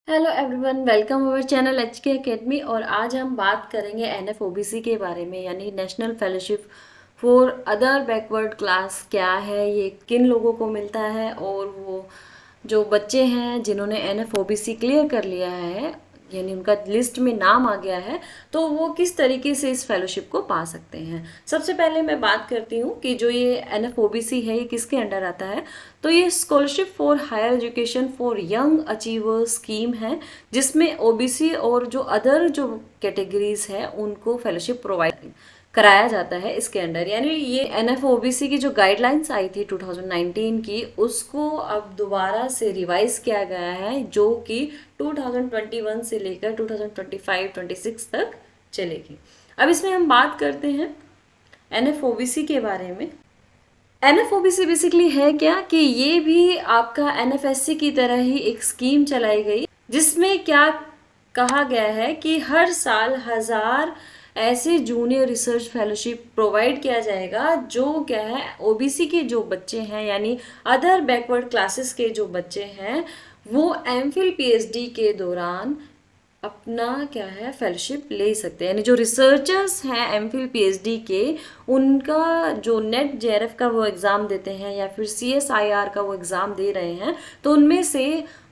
Hello everyone, welcome our channel H के academy. और आज हम बात करेंगे एनएफओबीसी के बारे में, यानी national fellowship for other backward class क्या है, ये किन लोगों को मिलता है, और वो जो बच्चे हैं जिन्होंने एनएफओबीसी क्लियर कर लिया है, यानी उनका लिस्ट में नाम आ गया है, तो वो किस तरीके से इस फेलोशिप को पा सकते हैं। सबसे पहले मैं बात करती हूँ कि जो ये एनएफओबीसी है ये किसके अंडर आता है। तो ये scholarship for higher education for young achievers scheme है, जिसमें ओबीसी और जो अदर जो कैटेगरीज है उनको फेलोशिप प्रोवाइड कराया जाता है इसके अंडर। यानी ये एनएफओबीसी की जो गाइडलाइंस आई थी 2019 की, उसको अब दोबारा से रिवाइज किया गया है, जो कि 2021 से लेकर 2025-26 तक चलेगी। अब इसमें हम बात करते हैं एनएफओबीसी के बारे में। एनएफओबीसी बेसिकली है क्या कि ये भी आपका एनएफएससी की तरह ही एक स्कीम चलाई गई, जिसमें क्या कहा गया है कि हर साल 1000 ऐसे जूनियर रिसर्च फेलोशिप प्रोवाइड किया जाएगा, जो क्या है ओबीसी के जो बच्चे हैं, यानी अदर बैकवर्ड क्लासेस के जो बच्चे हैं, वो एमफिल पीएचडी के दौरान अपना क्या है फेलोशिप ले सकते हैं। यानी जो रिसर्चर्स हैं एमफिल पीएचडी के, उनका जो नेट जेआरएफ का वो एग्ज़ाम देते हैं या फिर सीएसआईआर का वो एग्ज़ाम दे रहे हैं, तो उनमें से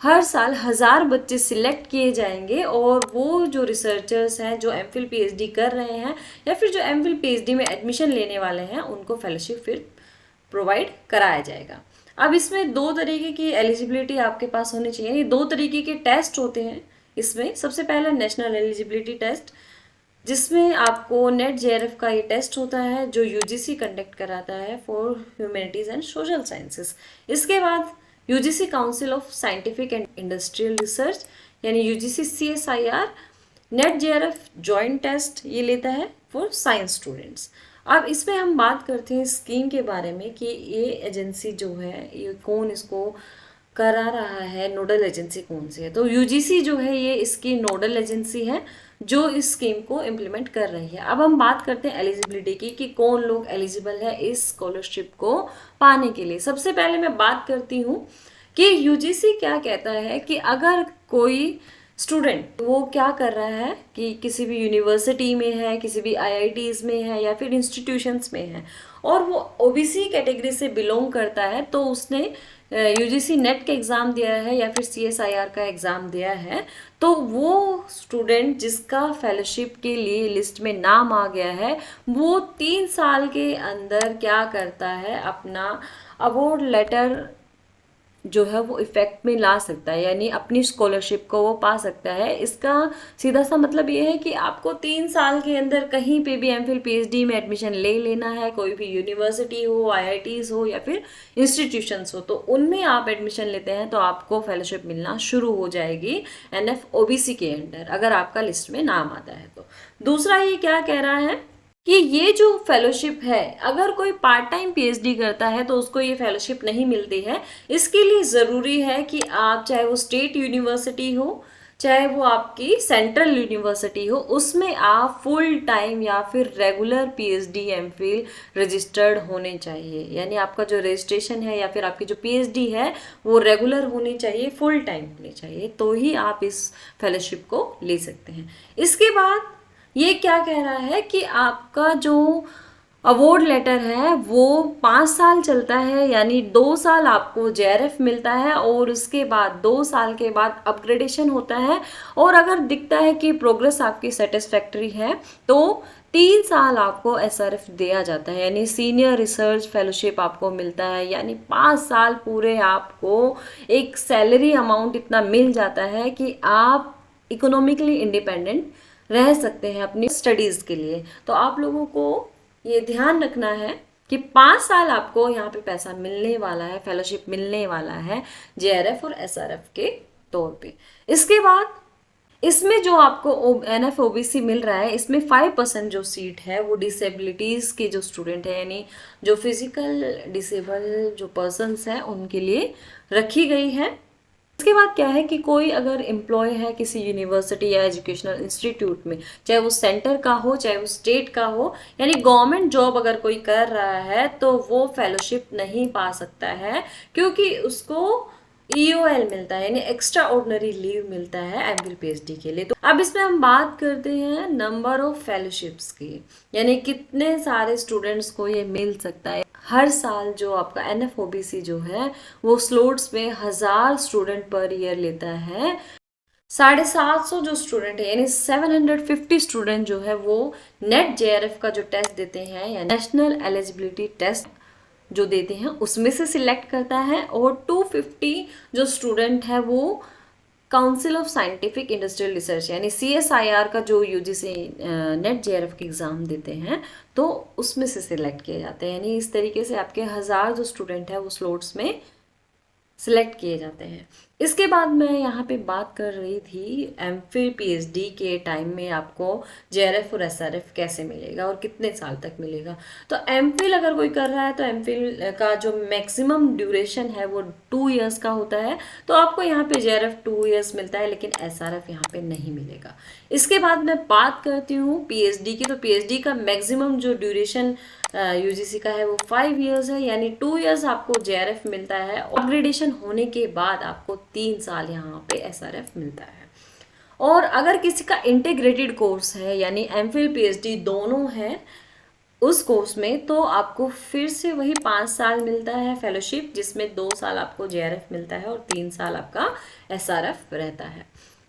हर साल 1000 बच्चे सिलेक्ट किए जाएंगे, और वो जो रिसर्चर्स हैं जो एमफिल पीएचडी कर रहे हैं या फिर जो एमफिल पीएचडी में एडमिशन लेने वाले हैं, उनको फेलोशिप फिर प्रोवाइड कराया जाएगा। अब इसमें दो तरीके की एलिजिबिलिटी आपके पास होनी चाहिए। ये दो तरीके के टेस्ट होते हैं इसमें। सबसे पहला नेशनल एलिजिबिलिटी टेस्ट, जिसमें आपको नेट जेआरएफ का ये टेस्ट होता है, जो यूजीसी कंडक्ट कराता है for humanities and social sciences. इसके बाद UGC council of scientific and industrial research, यानी UGC CSIR NET JRF joint test ये लेता है फॉर साइंस स्टूडेंट्स। अब इसमें हम बात करते हैं स्कीम के बारे में कि ये एजेंसी जो है ये कौन इसको करा रहा है, नोडल एजेंसी कौन सी है। तो यूजीसी जो है ये इसकी नोडल एजेंसी है जो इस स्कीम को इम्प्लीमेंट कर रही है। अब हम बात करते हैं एलिजिबिलिटी की कि कौन लोग एलिजिबल है इस स्कॉलरशिप को पाने के लिए। सबसे पहले मैं बात करती हूँ कि यूजीसी क्या कहता है कि अगर कोई स्टूडेंट वो क्या कर रहा है कि किसी भी यूनिवर्सिटी में है, किसी भी आईआईटीज में है या फिर इंस्टीट्यूशंस में है, और वो ओबीसी कैटेगरी से बिलोंग करता है, तो उसने यूजीसी नेट का एग्ज़ाम दिया है या फिर सीएसआईआर का एग्ज़ाम दिया है, तो वो स्टूडेंट जिसका फेलोशिप के लिए लिस्ट में नाम आ गया है, वो 3 साल के अंदर क्या करता है, अपना अवार्ड लेटर जो है वो इफेक्ट में ला सकता है, यानी अपनी स्कॉलरशिप को वो पा सकता है। इसका सीधा सा मतलब ये है कि आपको 3 साल के अंदर कहीं पे भी एमफिल पीएचडी में एडमिशन ले लेना है, कोई भी यूनिवर्सिटी हो, आईआईटीज हो या फिर इंस्टीट्यूशंस हो, तो उनमें आप एडमिशन लेते हैं तो आपको फेलोशिप मिलना शुरू हो जाएगी एनएफओबीसी के अंडर, अगर आपका लिस्ट में नाम आता है तो। दूसरा ये क्या कह रहा है कि ये जो फेलोशिप है, अगर कोई पार्ट टाइम पीएचडी करता है तो उसको ये फेलोशिप नहीं मिलती है। इसके लिए ज़रूरी है कि आप, चाहे वो स्टेट यूनिवर्सिटी हो चाहे वो आपकी सेंट्रल यूनिवर्सिटी हो, उसमें आप फुल टाइम या फिर रेगुलर पीएचडी एमफिल रजिस्टर्ड होने चाहिए। यानी आपका जो रजिस्ट्रेशन है या फिर आपकी जो पीएचडी है वो रेगुलर होनी चाहिए, फुल टाइम होनी चाहिए, तो ही आप इस फेलोशिप को ले सकते हैं। इसके बाद ये क्या कह रहा है कि आपका जो अवार्ड लेटर है वो 5 साल चलता है, यानी 2 साल आपको जेआरएफ मिलता है, और उसके बाद 2 साल के बाद अपग्रेडेशन होता है, और अगर दिखता है कि प्रोग्रेस आपकी सेटिस्फैक्ट्री है तो 3 साल आपको एसआरएफ दिया जाता है, यानी सीनियर रिसर्च फेलोशिप आपको मिलता है। यानी 5 साल पूरे आपको एक सैलरी अमाउंट इतना मिल जाता है कि आप इकोनॉमिकली इंडिपेंडेंट रह सकते हैं अपनी स्टडीज़ के लिए। तो आप लोगों को ये ध्यान रखना है कि 5 साल आपको यहाँ पे पैसा मिलने वाला है, फेलोशिप मिलने वाला है जेआरएफ और एसआरएफ के तौर पे। इसके बाद इसमें जो आपको एनएफओबीसी मिल रहा है, इसमें 5% जो सीट है वो डिसेबिलिटीज़ के जो स्टूडेंट है, यानी जो फिजिकल डिसेबल जो पर्सनस हैं उनके लिए रखी गई है। इसके बाद क्या है कि कोई अगर एम्प्लॉय है किसी यूनिवर्सिटी या एजुकेशनल इंस्टीट्यूट में, चाहे वो सेंटर का हो चाहे वो स्टेट का हो, यानी गवर्नमेंट जॉब अगर कोई कर रहा है, तो वो फेलोशिप नहीं पा सकता है, क्योंकि उसको EOL मिलता है, यानी एक्स्ट्रा ऑर्डिनरी लीव मिलता है एमफिल पीएचडी के लिए। तो अब इसमें हम बात करते हैं नंबर ऑफ फेलोशिप्स की, यानी कितने सारे स्टूडेंट्स को ये मिल सकता है। हर साल जो आपका NFOBC जो है वो स्लॉट्स में 1000 स्टूडेंट पर ईयर लेता है। 750 जो स्टूडेंट है यानी 750 स्टूडेंट जो है वो नेट JRF का जो टेस्ट देते हैं या नेशनल एलिजिबिलिटी टेस्ट जो देते हैं उसमें से सिलेक्ट करता है, और 250 जो स्टूडेंट है वो council of scientific industrial research यानी CSIR का जो UGC नेट JRF के एग्ज़ाम देते हैं तो उसमें से सिलेक्ट किए जाते हैं। यानी इस तरीके से आपके 1000 जो स्टूडेंट है वो स्लॉट्स में सिलेक्ट किए जाते हैं। इसके बाद मैं यहाँ पे बात कर रही थी एमफिल पीएचडी के टाइम में आपको JRF और SRF कैसे मिलेगा और कितने साल तक मिलेगा। तो एमफिल अगर कोई कर रहा है तो एमफिल का जो मैक्सिमम ड्यूरेशन है वो 2 इयर्स का होता है, तो आपको यहाँ पे JRF 2 इयर्स मिलता है, लेकिन SRF यहाँ पे नहीं मिलेगा। इसके बाद मैं बात करती हूँ पीएचडी की। तो पीएचडी का मैक्सिमम जो ड्यूरेशन UGC का है वो 5 इयर्स है, यानी 2 इयर्स आपको JRF मिलता है। अपग्रेडेशन होने के बाद आपको 3 साल यहाँ पे SRF मिलता है। और अगर किसी का इंटीग्रेटेड कोर्स है यानी एमफिल पीएचडी दोनों है उस कोर्स में, तो आपको फिर से वही 5 साल मिलता है फेलोशिप, जिसमें 2 साल आपको JRF मिलता है और 3 साल आपका SRF रहता है।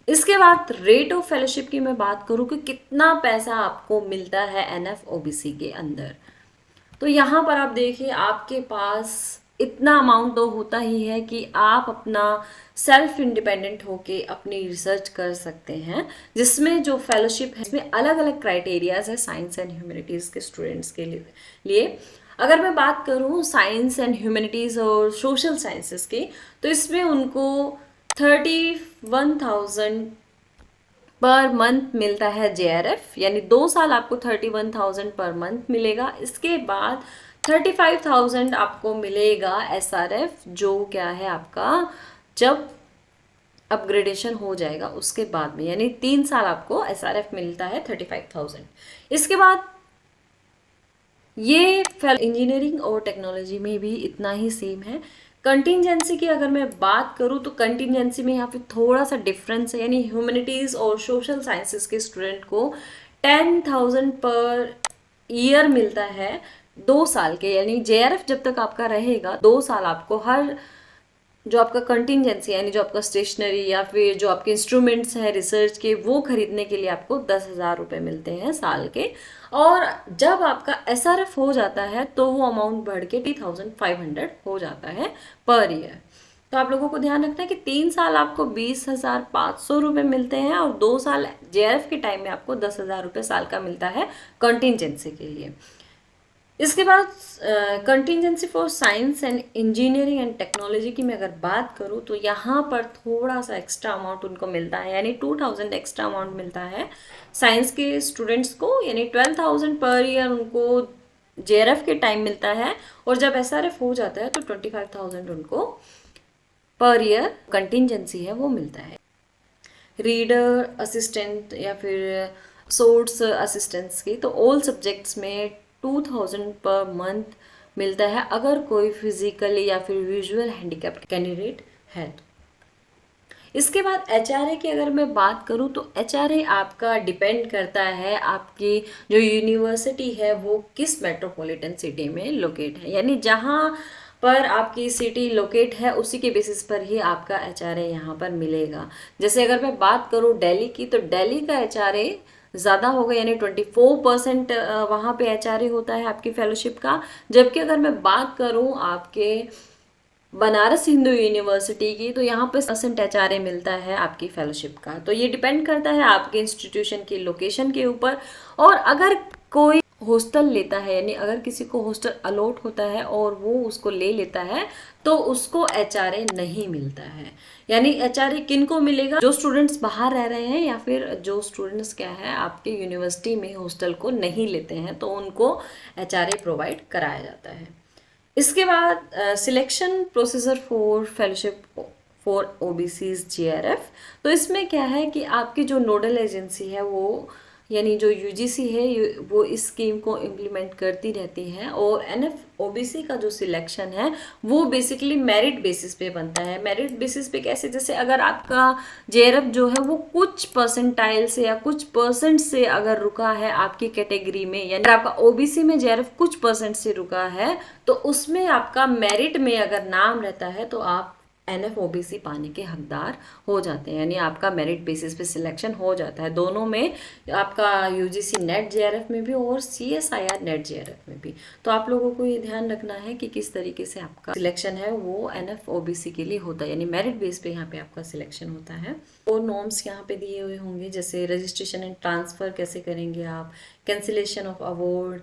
इसके बाद रेट ऑफ फेलोशिप की मैं बात करूँ कि कितना पैसा आपको मिलता है NFOBC के अंदर। तो यहाँ पर आप देखिए आपके पास इतना अमाउंट तो होता ही है कि आप अपना सेल्फ इंडिपेंडेंट होके अपनी रिसर्च कर सकते हैं, जिसमें जो फेलोशिप है इसमें अलग अलग क्राइटेरियाज है साइंस एंड ह्यूमैनिटीज़ के स्टूडेंट्स के लिए। अगर मैं बात करूँ साइंस एंड ह्यूमैनिटीज़ और सोशल साइंसेस की, तो इसमें उनको 31,000 पर मंथ मिलता है JRF, यानी 2 साल आपको 31,000 पर मंथ मिलेगा। इसके बाद 35,000 आपको मिलेगा SRF, जो क्या है आपका जब अपग्रेडेशन हो जाएगा उसके बाद में, यानी 3 साल आपको SRF मिलता है 35,000। इसके बाद ये इंजीनियरिंग और टेक्नोलॉजी में भी इतना ही सेम है। कंटिजेंसी की अगर मैं बात करूँ तो कंटिजेंसी में यहाँ पे थोड़ा सा डिफरेंस है, यानी ह्यूमैनिटीज़ और सोशल साइंसेस के स्टूडेंट को 10,000 पर ईयर मिलता है 2 साल के, यानी JRF जब तक आपका रहेगा 2 साल आपको हर जो आपका कंटिजेंसी यानी जो आपका स्टेशनरी या फिर जो आपके इंस्ट्रूमेंट्स हैं रिसर्च के वो खरीदने के लिए आपको 10,000 रुपये मिलते हैं साल के। और जब आपका SRF हो जाता है तो वो अमाउंट बढ़ के 30,500 हो जाता है पर ईयर। तो आप लोगों को ध्यान रखना है कि 3 साल आपको 20,500 रुपये मिलते हैं और 2 साल JRF के टाइम में आपको 10,000 रुपये साल का मिलता है कंटिजेंसी के लिए। इसके बाद contingency for science and engineering and technology की मैं अगर बात करूँ तो यहाँ पर थोड़ा सा एक्स्ट्रा अमाउंट उनको मिलता है, यानी 2,000 एक्स्ट्रा अमाउंट मिलता है साइंस के स्टूडेंट्स को, यानी 12,000 पर ईयर उनको JRF के टाइम मिलता है, और जब SRF हो जाता है तो 25,000 उनको पर ईयर कंटिजेंसी है वो मिलता है। रीडर असिस्टेंट या फिर सोर्स असिस्टेंट्स की तो ऑल सब्जेक्ट्स में 2,000 पर मंथ मिलता है अगर कोई फिजिकली या फिर विजुअल हैंडीकैप्ड कैंडिडेट है तो। इसके बाद HRA की अगर मैं बात करूं तो HRA आपका डिपेंड करता है आपकी जो यूनिवर्सिटी है वो किस मेट्रोपॉलिटन सिटी में लोकेट है, यानी जहां पर आपकी सिटी लोकेट है उसी के बेसिस पर ही आपका HRA यहाँ पर मिलेगा। जैसे अगर मैं बात करूँ दिल्ली की, तो दिल्ली का HRA ज़्यादा होगा, यानी 24% वहाँ पे HRA होता है आपकी फेलोशिप का। जबकि अगर मैं बात करूँ आपके बनारस हिंदू यूनिवर्सिटी की, तो यहाँ पे %HRA मिलता है आपकी फेलोशिप का। तो ये डिपेंड करता है आपके इंस्टीट्यूशन की लोकेशन के ऊपर। और अगर कोई हॉस्टल लेता है, यानी अगर किसी को हॉस्टल अलॉट होता है और वो उसको ले लेता है तो उसको HRA नहीं मिलता है। यानी HRA किन को मिलेगा? जो स्टूडेंट्स बाहर रह रहे हैं या फिर जो स्टूडेंट्स क्या है आपके यूनिवर्सिटी में हॉस्टल को नहीं लेते हैं तो उनको HRA प्रोवाइड कराया जाता है। इसके बाद selection procedure for fellowship for OBC's JRF, तो इसमें क्या है कि आपकी जो नोडल एजेंसी है वो यानी जो यूजीसी है वो इस स्कीम को इम्प्लीमेंट करती रहती है। और एनएफ ओबीसी का जो सिलेक्शन है वो बेसिकली मेरिट बेसिस पे बनता है। मेरिट बेसिस पे कैसे, जैसे अगर आपका जेआरएफ जो है वो कुछ परसेंटाइल से या कुछ परसेंट से अगर रुका है आपकी कैटेगरी में, यानी आपका ओबीसी में जेआरएफ कुछ परसेंट से रुका है तो उसमें आपका मेरिट में अगर नाम रहता है तो आप एनएफ ओबीसी पाने के हकदार हो जाते हैं, यानी आपका मेरिट बेसिस पे सिलेक्शन हो जाता है दोनों में, आपका यूजीसी नेट जेआरएफ में भी और सीएसआईआर नेट जेआरएफ में भी। तो आप लोगों को ये ध्यान रखना है कि किस तरीके से आपका सिलेक्शन है वो एनएफ ओबीसी के लिए होता है, यानी मेरिट बेस पे यहाँ पे आपका सिलेक्शन होता है। और नॉर्म्स यहाँ पे दिए हुए होंगे, जैसे रजिस्ट्रेशन एंड ट्रांसफ़र कैसे करेंगे आप, कैंसिलेशन ऑफ अवार्ड,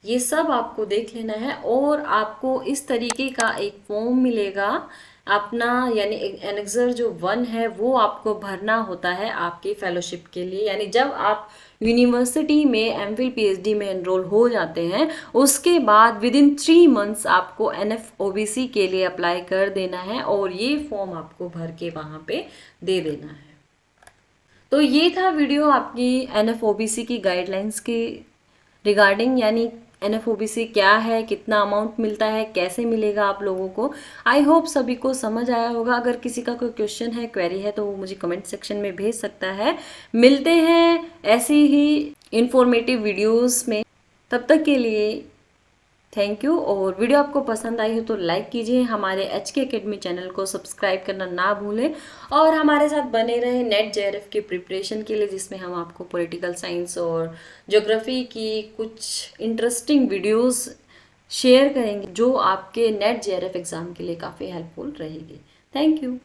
ये सब आपको देख लेना है। और आपको इस तरीके का एक फॉर्म मिलेगा अपना, यानी एनेक्सर जो 1 है वो आपको भरना होता है आपकी फेलोशिप के लिए। यानी जब आप यूनिवर्सिटी में एमफिल पीएचडी में एनरोल हो जाते हैं उसके बाद विदिन 3 मंथ्स आपको एनएफ ओबीसी के लिए अप्लाई कर देना है और ये फॉर्म आपको भर के वहाँ पे दे देना है। तो ये था वीडियो आपकी एनएफ ओबीसी की गाइडलाइंस के रिगार्डिंग, यानी एनएफओबीसी क्या है, कितना अमाउंट मिलता है, कैसे मिलेगा आप लोगों को। आई होप सभी को समझ आया होगा। अगर किसी का कोई क्वेश्चन है, क्वेरी है तो वो मुझे कमेंट सेक्शन में भेज सकता है। मिलते हैं ऐसी ही इंफॉर्मेटिव वीडियोस में, तब तक के लिए थैंक यू। और वीडियो आपको पसंद आई हो तो लाइक कीजिए, हमारे HK अकेडमी चैनल को सब्सक्राइब करना ना भूलें और हमारे साथ बने रहें नेट जेआरएफ की प्रिपरेशन के लिए, जिसमें हम आपको पॉलिटिकल साइंस और ज्योग्राफी की कुछ इंटरेस्टिंग वीडियोस शेयर करेंगे जो आपके नेट जेआरएफ एग्ज़ाम के लिए काफ़ी हेल्पफुल रहेगी। Thank you.